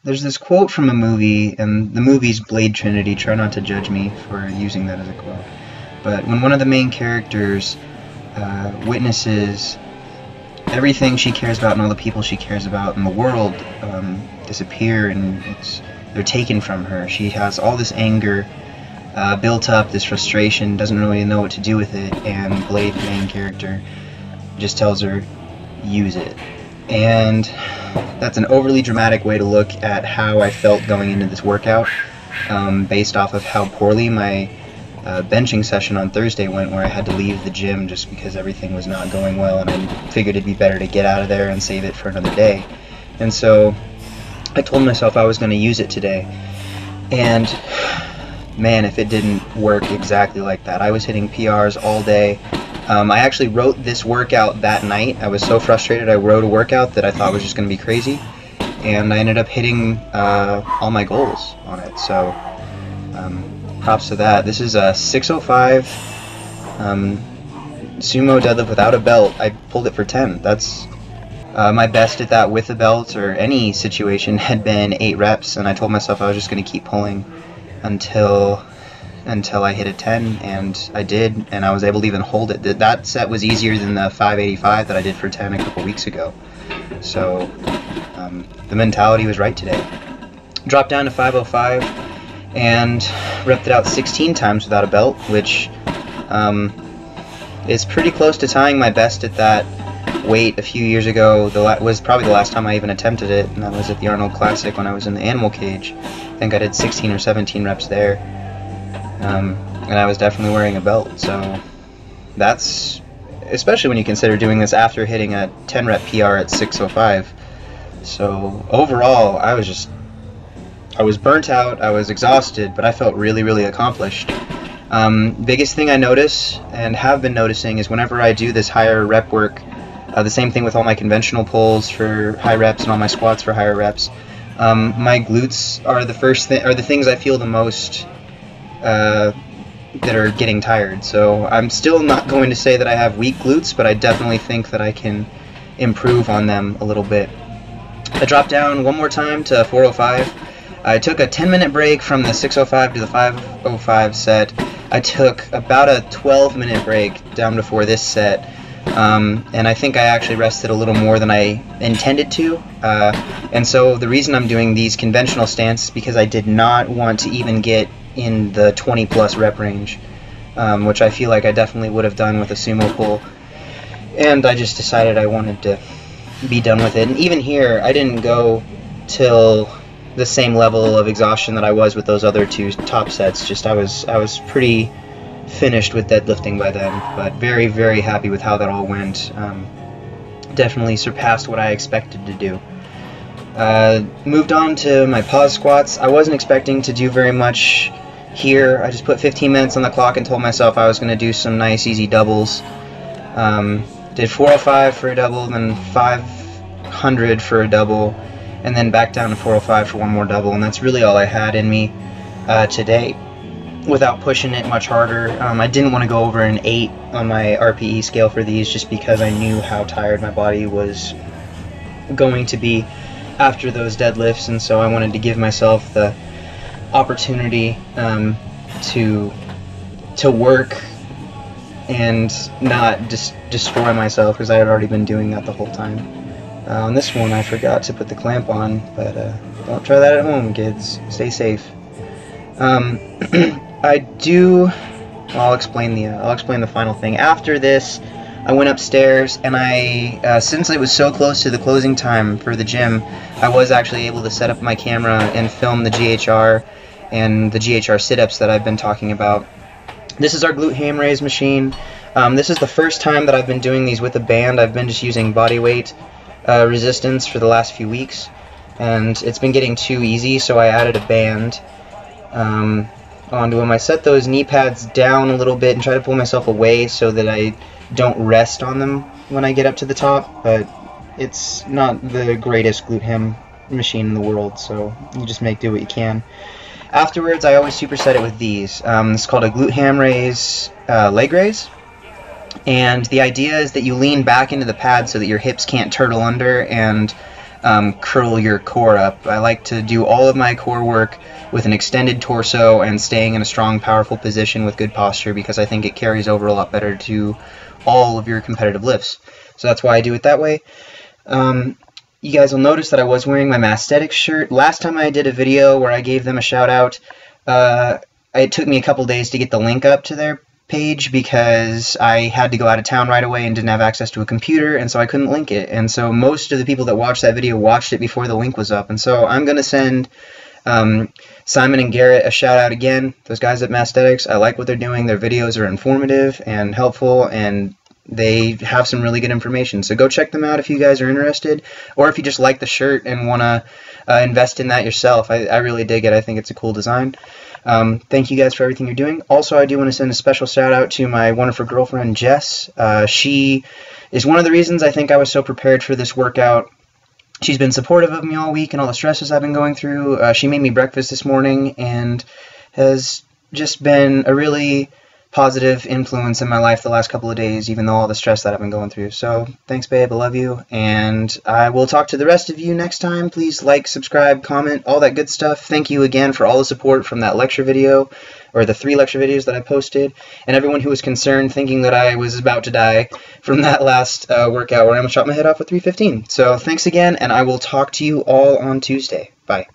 there's this quote from a movie, and the movie's Blade Trinity. Try not to judge me for using that as a quote. But when one of the main characters witnesses everything she cares about and all the people she cares about in the world disappear, and they're taken from her. She has all this anger built up, this frustration, doesn't really know what to do with it, and Blade, the main character, just tells her, use it. And that's an overly dramatic way to look at how I felt going into this workout, based off of how poorly my benching session on Thursday went, where I had to leave the gym just because everything was not going well, and I figured it'd be better to get out of there and save it for another day. And so I told myself I was going to use it today, and man, if it didn't work exactly like that. I was hitting PRs all day. I actually wrote this workout that night. I was so frustrated I wrote a workout that I thought was just going to be crazy, and I ended up hitting all my goals on it. So props to that. This is a 605 sumo deadlift without a belt. I pulled it for 10. That's my best at that with a belt or any situation had been 8 reps, and I told myself I was just going to keep pulling until I hit a 10, and I did, and I was able to even hold it. That set was easier than the 585 that I did for 10 a couple weeks ago. So the mentality was right today. Dropped down to 505 and repped it out 16 times without a belt, which is pretty close to tying my best at that weight a few years ago. Was probably the last time I even attempted it, and that was at the Arnold Classic when I was in the animal cage. I think I did 16 or 17 reps there, and I was definitely wearing a belt. So that's, especially when you consider doing this after hitting a 10 rep PR at 605. So overall, I was burnt out, I was exhausted, but I felt really, really accomplished. Biggest thing I notice, and have been noticing, is whenever I do this higher rep work, the same thing with all my conventional pulls for high reps and all my squats for higher reps, my glutes are the things I feel the most that are getting tired. So I'm still not going to say that I have weak glutes, but I definitely think that I can improve on them a little bit. I dropped down one more time to 405. I took a 10-minute break from the 605 to the 505 set. I took about a 12-minute break down before this set, and I think I actually rested a little more than I intended to. And so the reason I'm doing these conventional stances is because I did not want to even get in the 20-plus rep range, which I feel like I definitely would have done with a sumo pull. And I just decided I wanted to be done with it. And even here, I didn't go till the same level of exhaustion that I was with those other two top sets. Just I was pretty finished with deadlifting by then, but very, very happy with how that all went. Definitely surpassed what I expected to do. Moved on to my pause squats. I wasn't expecting to do very much here. I just put 15 minutes on the clock and told myself I was going to do some nice easy doubles. Did 405 for a double, then 500 for a double, and then back down to 405 for one more double, and that's really all I had in me today without pushing it much harder. I didn't want to go over an 8 on my RPE scale for these just because I knew how tired my body was going to be after those deadlifts, and so I wanted to give myself the opportunity to work and not destroy myself, because I had already been doing that the whole time. On this one I forgot to put the clamp on, but don't try that at home, kids. Stay safe. I'll explain the final thing. After this, I went upstairs, and since it was so close to the closing time for the gym, I was actually able to set up my camera and film the GHR and the GHR sit-ups that I've been talking about. This is our glute ham raise machine. This is the first time that I've been doing these with a band. I've been just using body weight resistance for the last few weeks, and it's been getting too easy, so I added a band onto them. I set those knee pads down a little bit and try to pull myself away so that I don't rest on them when I get up to the top, but it's not the greatest glute ham machine in the world, so you just make do what you can. Afterwards, I always superset it with these. It's called a glute ham raise leg raise, and the idea is that you lean back into the pad so that your hips can't turtle under, and curl your core up. I like to do all of my core work with an extended torso and staying in a strong, powerful position with good posture, because I think it carries over a lot better to all of your competitive lifts. So that's why I do it that way. You guys will notice that I was wearing my Masthetics shirt. Last time I did a video where I gave them a shout out, it took me a couple days to get the link up to their page because I had to go out of town right away and didn't have access to a computer, and so I couldn't link it. And so most of the people that watched that video watched it before the link was up. And so I'm going to send Simon and Garrett a shout out again. Those guys at Masthetics, I like what they're doing. Their videos are informative and helpful, and they have some really good information. So go check them out if you guys are interested, or if you just like the shirt and want to invest in that yourself. I really dig it. I think it's a cool design. Thank you guys for everything you're doing. Also, I do want to send a special shout out to my wonderful girlfriend, Jess. She is one of the reasons I think I was so prepared for this workout. She's been supportive of me all week and all the stresses I've been going through. She made me breakfast this morning and has just been a really positive influence in my life the last couple of days, even though all the stress that I've been going through. So thanks, babe. I love you, and I will talk to the rest of you next time. Please like, subscribe, comment, all that good stuff. Thank you again for all the support from that lecture video, or the 3 lecture videos that I posted, and everyone who was concerned thinking that I was about to die from that last workout where I almost shot my head off with 315. So thanks again, and I will talk to you all on Tuesday. Bye.